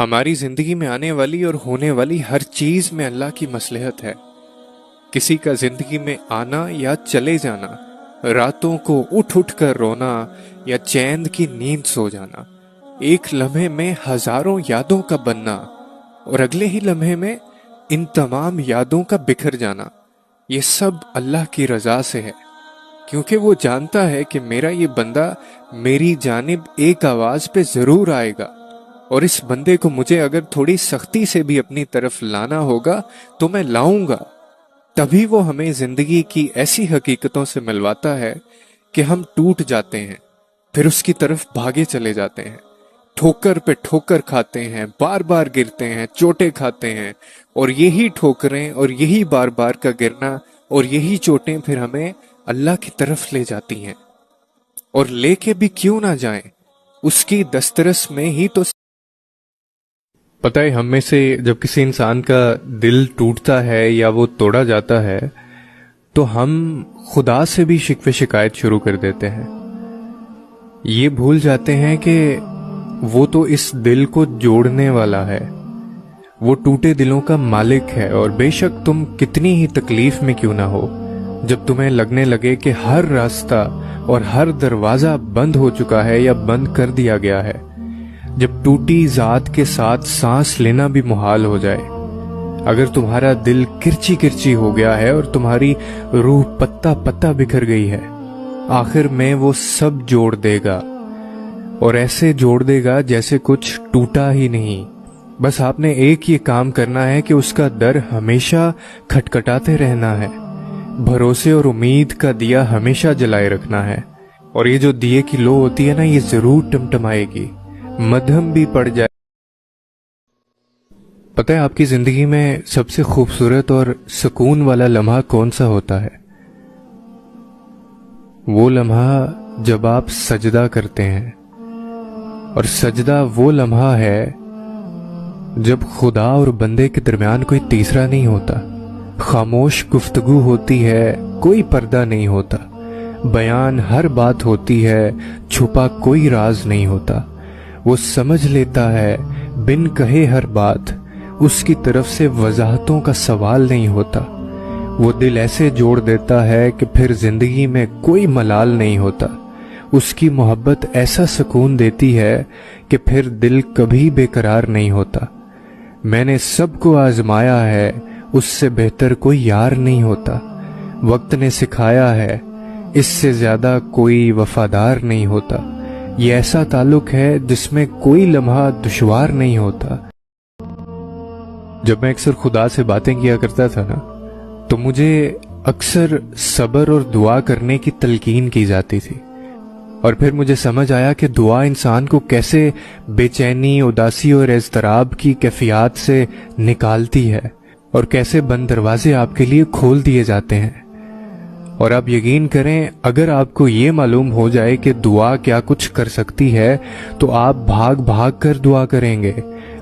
ہماری زندگی میں آنے والی اور ہونے والی ہر چیز میں اللہ کی مصلحت ہے۔ کسی کا زندگی میں آنا یا چلے جانا، راتوں کو اٹھ اٹھ کر رونا یا چین کی نیند سو جانا، ایک لمحے میں ہزاروں یادوں کا بننا اور اگلے ہی لمحے میں ان تمام یادوں کا بکھر جانا، یہ سب اللہ کی رضا سے ہے، کیونکہ وہ جانتا ہے کہ میرا یہ بندہ میری جانب ایک آواز پہ ضرور آئے گا، اور اس بندے کو مجھے اگر تھوڑی سختی سے بھی اپنی طرف لانا ہوگا تو میں لاؤں گا۔ تبھی وہ ہمیں زندگی کی ایسی حقیقتوں سے ملواتا ہے کہ ہم ٹوٹ جاتے ہیں، پھر اس کی طرف بھاگے چلے جاتے ہیں، ٹھوکر پہ ٹھوکر کھاتے ہیں، بار بار گرتے ہیں، چوٹیں کھاتے ہیں، اور یہی ٹھوکریں اور یہی بار بار کا گرنا اور یہی چوٹیں پھر ہمیں اللہ کی طرف لے جاتی ہیں، اور لے کے بھی کیوں نہ جائیں، اس کی دسترس میں ہی تو۔ پتہ ہے، ہم میں سے جب کسی انسان کا دل ٹوٹتا ہے یا وہ توڑا جاتا ہے تو ہم خدا سے بھی شکوے شکایت شروع کر دیتے ہیں، یہ بھول جاتے ہیں کہ وہ تو اس دل کو جوڑنے والا ہے، وہ ٹوٹے دلوں کا مالک ہے، اور بے شک تم کتنی ہی تکلیف میں کیوں نہ ہو، جب تمہیں لگنے لگے کہ ہر راستہ اور ہر دروازہ بند ہو چکا ہے یا بند کر دیا گیا ہے، جب ٹوٹی ذات کے ساتھ سانس لینا بھی محال ہو جائے، اگر تمہارا دل کرچی کرچی ہو گیا ہے اور تمہاری روح پتا پتا بکھر گئی ہے، آخر میں وہ سب جوڑ دے گا، اور ایسے جوڑ دے گا جیسے کچھ ٹوٹا ہی نہیں۔ بس آپ نے ایک یہ کام کرنا ہے کہ اس کا در ہمیشہ کھٹکھٹاتے رہنا ہے، بھروسے اور امید کا دیا ہمیشہ جلائے رکھنا ہے، اور یہ جو دیے کی لو ہوتی ہے نا، یہ ضرور ٹمٹمائے گی، مدھم بھی پڑ جائے۔ پتہ ہے آپ کی زندگی میں سب سے خوبصورت اور سکون والا لمحہ کون سا ہوتا ہے؟ وہ لمحہ جب آپ سجدہ کرتے ہیں، اور سجدہ وہ لمحہ ہے جب خدا اور بندے کے درمیان کوئی تیسرا نہیں ہوتا، خاموش گفتگو ہوتی ہے، کوئی پردہ نہیں ہوتا، بیان ہر بات ہوتی ہے، چھپا کوئی راز نہیں ہوتا، وہ سمجھ لیتا ہے بن کہے ہر بات، اس کی طرف سے وضاحتوں کا سوال نہیں ہوتا، وہ دل ایسے جوڑ دیتا ہے کہ پھر زندگی میں کوئی ملال نہیں ہوتا، اس کی محبت ایسا سکون دیتی ہے کہ پھر دل کبھی بے قرار نہیں ہوتا۔ میں نے سب کو آزمایا ہے، اس سے بہتر کوئی یار نہیں ہوتا، وقت نے سکھایا ہے اس سے زیادہ کوئی وفادار نہیں ہوتا، یہ ایسا تعلق ہے جس میں کوئی لمحہ دشوار نہیں ہوتا۔ جب میں اکثر خدا سے باتیں کیا کرتا تھا نا، تو مجھے اکثر صبر اور دعا کرنے کی تلقین کی جاتی تھی، اور پھر مجھے سمجھ آیا کہ دعا انسان کو کیسے بے چینی، اداسی اور اضطراب کی کیفیات سے نکالتی ہے، اور کیسے بند دروازے آپ کے لیے کھول دیے جاتے ہیں۔ اور آپ یقین کریں، اگر آپ کو یہ معلوم ہو جائے کہ دعا کیا کچھ کر سکتی ہے تو آپ بھاگ بھاگ کر دعا کریں گے،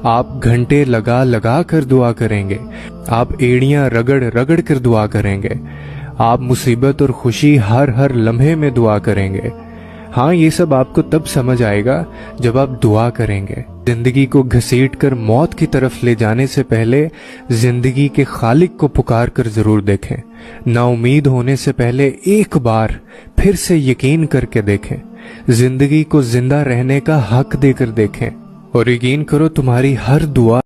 آپ گھنٹے لگا لگا کر دعا کریں گے، آپ ایڑیاں رگڑ رگڑ کر دعا کریں گے، آپ مصیبت اور خوشی ہر لمحے میں دعا کریں گے۔ ہاں، یہ سب آپ کو تب سمجھ آئے گا جب آپ دعا کریں گے۔ زندگی کو گھسیٹ کر موت کی طرف لے جانے سے پہلے زندگی کے خالق کو پکار کر ضرور دیکھیں، نا امید ہونے سے پہلے ایک بار پھر سے یقین کر کے دیکھیں، زندگی کو زندہ رہنے کا حق دے کر دیکھیں، اور یقین کرو تمہاری ہر دعا۔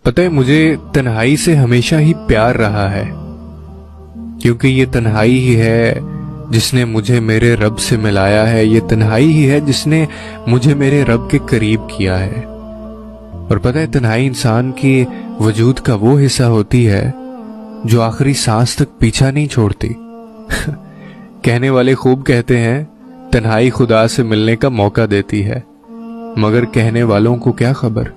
پتہ ہے، مجھے تنہائی سے ہمیشہ ہی پیار رہا ہے، کیونکہ یہ تنہائی ہی ہے جس نے مجھے میرے رب سے ملایا ہے، یہ تنہائی ہی ہے جس نے مجھے میرے رب کے قریب کیا ہے۔ اور پتہ ہے، تنہائی انسان کی وجود کا وہ حصہ ہوتی ہے جو آخری سانس تک پیچھا نہیں چھوڑتی۔ کہنے والے خوب کہتے ہیں، تنہائی خدا سے ملنے کا موقع دیتی ہے، مگر کہنے والوں کو کیا خبر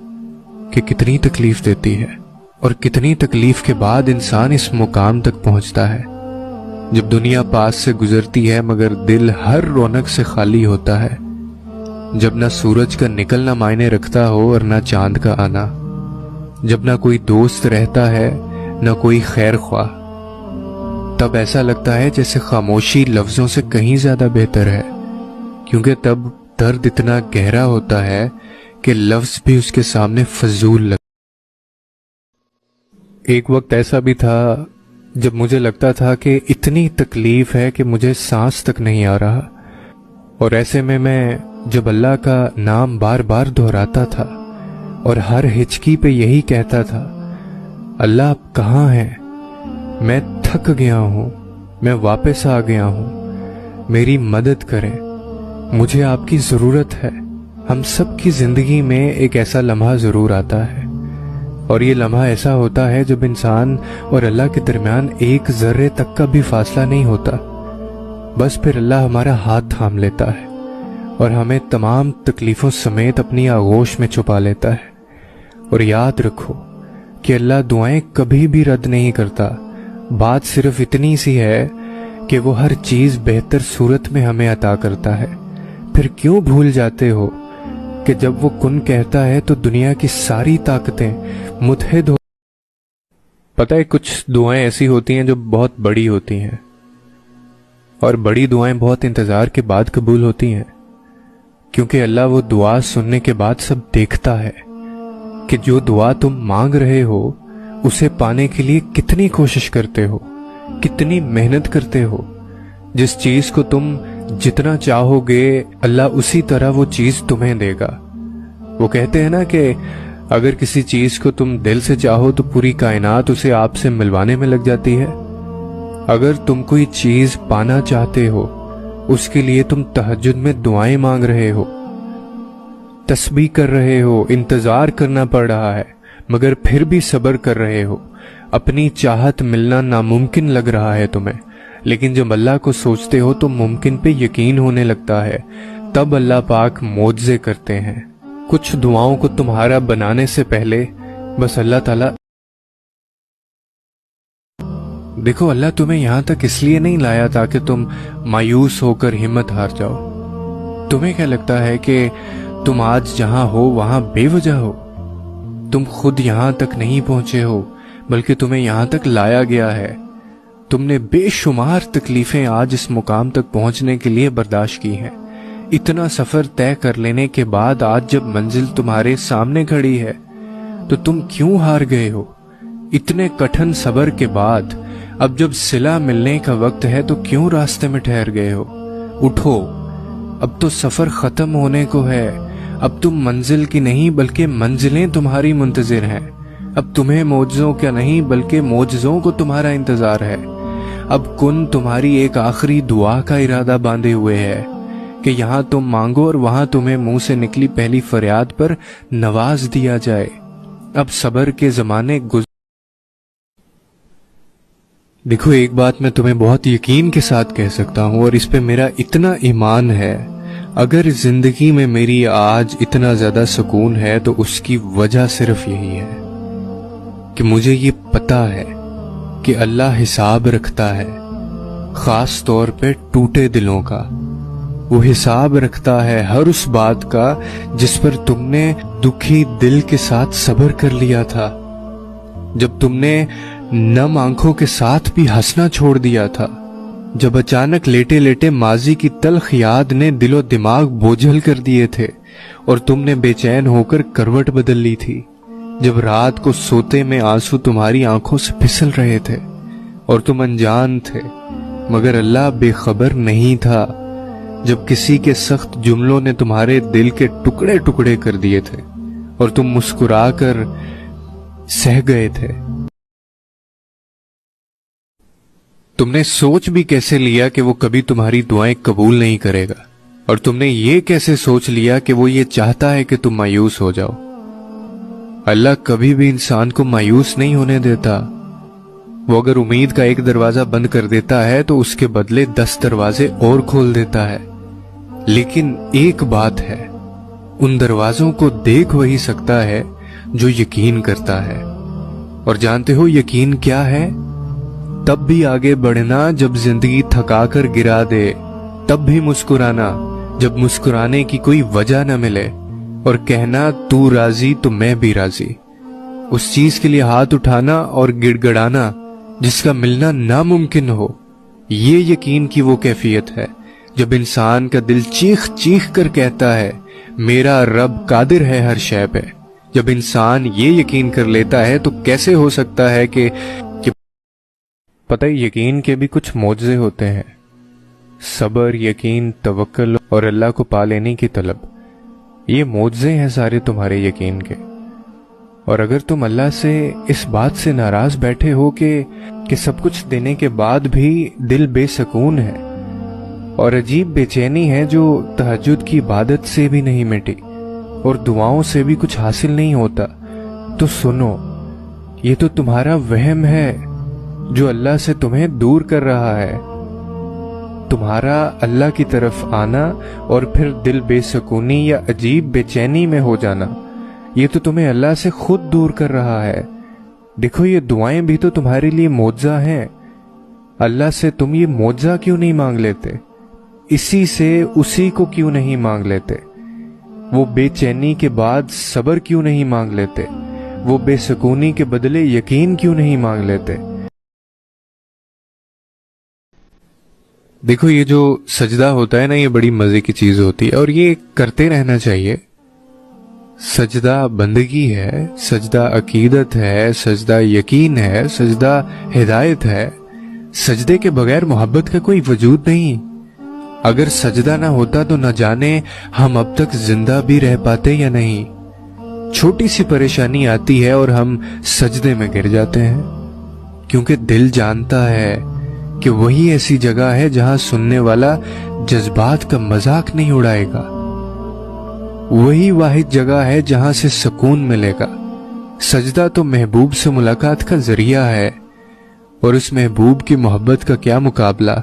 کہ کتنی تکلیف دیتی ہے، اور کتنی تکلیف کے بعد انسان اس مقام تک پہنچتا ہے جب دنیا پاس سے گزرتی ہے مگر دل ہر رونق سے خالی ہوتا ہے، جب نہ سورج کا نکلنا معنی رکھتا ہو اور نہ چاند کا آنا، جب نہ کوئی دوست رہتا ہے نہ کوئی خیر خواہ، تب ایسا لگتا ہے جیسے خاموشی لفظوں سے کہیں زیادہ بہتر ہے، کیونکہ تب درد اتنا گہرا ہوتا ہے کہ کہ لفظ بھی اس کے سامنے فضول لگ۔ ایک وقت ایسا بھی تھا جب مجھے لگتا تھا کہ اتنی تکلیف ہے کہ مجھے سانس تک نہیں آ رہا، اور ایسے میں جب اللہ کا نام بار بار دہراتا تھا اور ہر ہچکی پہ یہی کہتا تھا، اللہ آپ کہاں ہیں؟ میں تھک گیا ہوں، میں واپس آ گیا ہوں، میری مدد کریں، مجھے آپ کی ضرورت ہے۔ ہم سب کی زندگی میں ایک ایسا لمحہ ضرور آتا ہے، اور یہ لمحہ ایسا ہوتا ہے جب انسان اور اللہ کے درمیان ایک ذرے تک کا بھی فاصلہ نہیں ہوتا، بس پھر اللہ ہمارا ہاتھ تھام لیتا ہے اور ہمیں تمام تکلیفوں سمیت اپنی آغوش میں چھپا لیتا ہے۔ اور یاد رکھو کہ اللہ دعائیں کبھی بھی رد نہیں کرتا، بات صرف اتنی سی ہے کہ وہ ہر چیز بہتر صورت میں ہمیں عطا کرتا ہے۔ پھر کیوں بھول جاتے ہو کہ جب وہ کن کہتا ہے تو دنیا کی ساری طاقتیں متحد ہو۔ پتہ ہے کچھ دعائیں ایسی ہوتی ہیں جو بہت بڑی ہوتی ہیں، اور بڑی دعائیں بہت انتظار کے بعد قبول ہوتی ہیں، کیونکہ اللہ وہ دعا سننے کے بعد سب دیکھتا ہے کہ جو دعا تم مانگ رہے ہو اسے پانے کے لیے کتنی کوشش کرتے ہو، کتنی محنت کرتے ہو۔ جس چیز کو تم جتنا چاہو گے اللہ اسی طرح وہ چیز تمہیں دے گا۔ وہ کہتے ہیں نا کہ اگر کسی چیز کو تم دل سے چاہو تو پوری کائنات اسے آپ سے ملوانے میں لگ جاتی ہے۔ اگر تم کوئی چیز پانا چاہتے ہو، اس کے لیے تم تہجد میں دعائیں مانگ رہے ہو، تسبیح کر رہے ہو، انتظار کرنا پڑ رہا ہے، مگر پھر بھی صبر کر رہے ہو، اپنی چاہت ملنا ناممکن لگ رہا ہے تمہیں، لیکن جب اللہ کو سوچتے ہو تو ممکن پہ یقین ہونے لگتا ہے، تب اللہ پاک معجزے کرتے ہیں۔ کچھ دعاؤں کو تمہارا بنانے سے پہلے بس اللہ تعالیٰ دیکھو، اللہ تمہیں یہاں تک اس لیے نہیں لایا تاکہ تم مایوس ہو کر ہمت ہار جاؤ۔ تمہیں کیا لگتا ہے کہ تم آج جہاں ہو وہاں بے وجہ ہو؟ تم خود یہاں تک نہیں پہنچے ہو، بلکہ تمہیں یہاں تک لایا گیا ہے۔ تم نے بے شمار تکلیفیں آج اس مقام تک پہنچنے کے لیے برداشت کی ہیں۔ اتنا سفر طے کر لینے کے بعد آج جب منزل تمہارے سامنے کھڑی ہے تو تم کیوں ہار گئے ہو؟ اتنے کٹھن صبر کے بعد اب جب صلہ ملنے کا وقت ہے تو کیوں راستے میں ٹھہر گئے ہو؟ اٹھو، اب تو سفر ختم ہونے کو ہے۔ اب تم منزل کی نہیں بلکہ منزلیں تمہاری منتظر ہیں۔ اب تمہیں معجزوں کا نہیں بلکہ معجزوں کو تمہارا انتظار ہے۔ اب کن تمہاری ایک آخری دعا کا ارادہ باندھے ہوئے ہے کہ یہاں تم مانگو اور وہاں تمہیں منہ سے نکلی پہلی فریاد پر نواز دیا جائے۔ اب صبر کے زمانے دیکھو، ایک بات میں تمہیں بہت یقین کے ساتھ کہہ سکتا ہوں، اور اس پہ میرا اتنا ایمان ہے، اگر زندگی میں میری آج اتنا زیادہ سکون ہے تو اس کی وجہ صرف یہی ہے کہ مجھے یہ پتا ہے کہ اللہ حساب رکھتا ہے، خاص طور پہ ٹوٹے دلوں کا۔ وہ حساب رکھتا ہے ہر اس بات کا جس پر تم نے دکھی دل کے ساتھ صبر کر لیا تھا، جب تم نے نم آنکھوں کے ساتھ بھی ہنسنا چھوڑ دیا تھا، جب اچانک لیٹے لیٹے ماضی کی تلخ یاد نے دل و دماغ بوجھل کر دیے تھے اور تم نے بے چین ہو کر کروٹ بدل لی تھی، جب رات کو سوتے میں آنسو تمہاری آنکھوں سے پھسل رہے تھے اور تم انجان تھے مگر اللہ بے خبر نہیں تھا، جب کسی کے سخت جملوں نے تمہارے دل کے ٹکڑے ٹکڑے کر دیے تھے اور تم مسکرا کر سہ گئے تھے۔ تم نے سوچ بھی کیسے لیا کہ وہ کبھی تمہاری دعائیں قبول نہیں کرے گا، اور تم نے یہ کیسے سوچ لیا کہ وہ یہ چاہتا ہے کہ تم مایوس ہو جاؤ؟ اللہ کبھی بھی انسان کو مایوس نہیں ہونے دیتا۔ وہ اگر امید کا ایک دروازہ بند کر دیتا ہے تو اس کے بدلے 10 دروازے اور کھول دیتا ہے، لیکن ایک بات ہے، ان دروازوں کو دیکھ وہی سکتا ہے جو یقین کرتا ہے۔ اور جانتے ہو یقین کیا ہے؟ تب بھی آگے بڑھنا جب زندگی تھکا کر گرا دے، تب بھی مسکرانا جب مسکرانے کی کوئی وجہ نہ ملے، اور کہنا تو راضی تو میں بھی راضی، اس چیز کے لیے ہاتھ اٹھانا اور گڑ گڑانا جس کا ملنا ناممکن ہو۔ یہ یقین کی وہ کیفیت ہے جب انسان کا دل چیخ چیخ کر کہتا ہے میرا رب قادر ہے ہر شے پہ۔ جب انسان یہ یقین کر لیتا ہے تو کیسے ہو سکتا ہے کہ پتہ ہی یقین کے بھی کچھ معجزے ہوتے ہیں۔ صبر، یقین، توکل اور اللہ کو پا لینے کی طلب، یہ معجزے ہیں سارے تمہارے یقین کے۔ اور اگر تم اللہ سے اس بات سے ناراض بیٹھے ہو کہ سب کچھ دینے کے بعد بھی دل بے سکون ہے اور عجیب بے چینی ہے جو تہجد کی عبادت سے بھی نہیں مٹی اور دعاؤں سے بھی کچھ حاصل نہیں ہوتا، تو سنو، یہ تو تمہارا وہم ہے جو اللہ سے تمہیں دور کر رہا ہے۔ تمہارا اللہ کی طرف آنا اور پھر دل بے سکونی یا عجیب بے چینی میں ہو جانا، یہ تو تمہیں اللہ سے خود دور کر رہا ہے۔ دیکھو، یہ دعائیں بھی تو تمہارے لیے معجزہ ہیں۔ اللہ سے تم یہ معجزہ کیوں نہیں مانگ لیتے؟ اسی سے اسی کو کیوں نہیں مانگ لیتے؟ وہ بے چینی کے بعد صبر کیوں نہیں مانگ لیتے؟ وہ بے سکونی کے بدلے یقین کیوں نہیں مانگ لیتے؟ دیکھو، یہ جو سجدہ ہوتا ہے نا، یہ بڑی مزے کی چیز ہوتی ہے اور یہ کرتے رہنا چاہیے۔ سجدہ بندگی ہے، سجدہ عقیدت ہے، سجدہ یقین ہے، سجدہ ہدایت ہے۔ سجدے کے بغیر محبت کا کوئی وجود نہیں۔ اگر سجدہ نہ ہوتا تو نہ جانے ہم اب تک زندہ بھی رہ پاتے یا نہیں۔ چھوٹی سی پریشانی آتی ہے اور ہم سجدے میں گر جاتے ہیں، کیونکہ دل جانتا ہے کہ وہی ایسی جگہ ہے جہاں سننے والا جذبات کا مذاق نہیں اڑائے گا، وہی واحد جگہ ہے جہاں سے سکون ملے گا۔ سجدہ تو محبوب سے ملاقات کا ذریعہ ہے، اور اس محبوب کی محبت کا کیا مقابلہ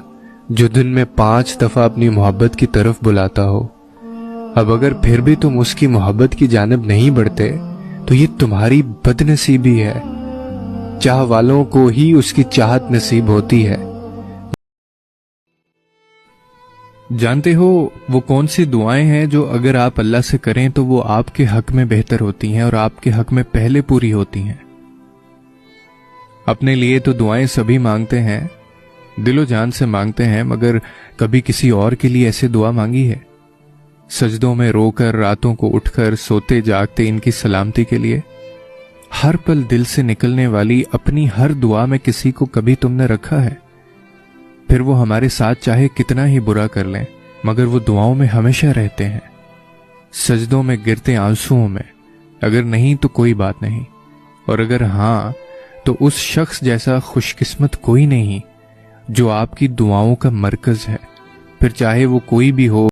جو دن میں 5 دفعہ اپنی محبت کی طرف بلاتا ہو۔ اب اگر پھر بھی تم اس کی محبت کی جانب نہیں بڑھتے تو یہ تمہاری بد نصیبی ہے۔ چاہ والوں کو ہی اس کی چاہت نصیب ہوتی ہے۔ جانتے ہو وہ کون سی دعائیں ہیں جو اگر آپ اللہ سے کریں تو وہ آپ کے حق میں بہتر ہوتی ہیں اور آپ کے حق میں پہلے پوری ہوتی ہیں؟ اپنے لیے تو دعائیں سبھی مانگتے ہیں، دل و جان سے مانگتے ہیں، مگر کبھی کسی اور کے لیے ایسے دعا مانگی ہے؟ سجدوں میں رو کر، راتوں کو اٹھ کر، سوتے جاگتے ان کی سلامتی کے لیے؟ ہر پل دل سے نکلنے والی اپنی ہر دعا میں کسی کو کبھی تم نے رکھا ہے؟ پھر وہ ہمارے ساتھ چاہے کتنا ہی برا کر لیں مگر وہ دعاؤں میں ہمیشہ رہتے ہیں، سجدوں میں گرتے آنسوؤں میں۔ اگر نہیں تو کوئی بات نہیں، اور اگر ہاں تو اس شخص جیسا خوش قسمت کوئی نہیں جو آپ کی دعاؤں کا مرکز ہے، پھر چاہے وہ کوئی بھی ہو۔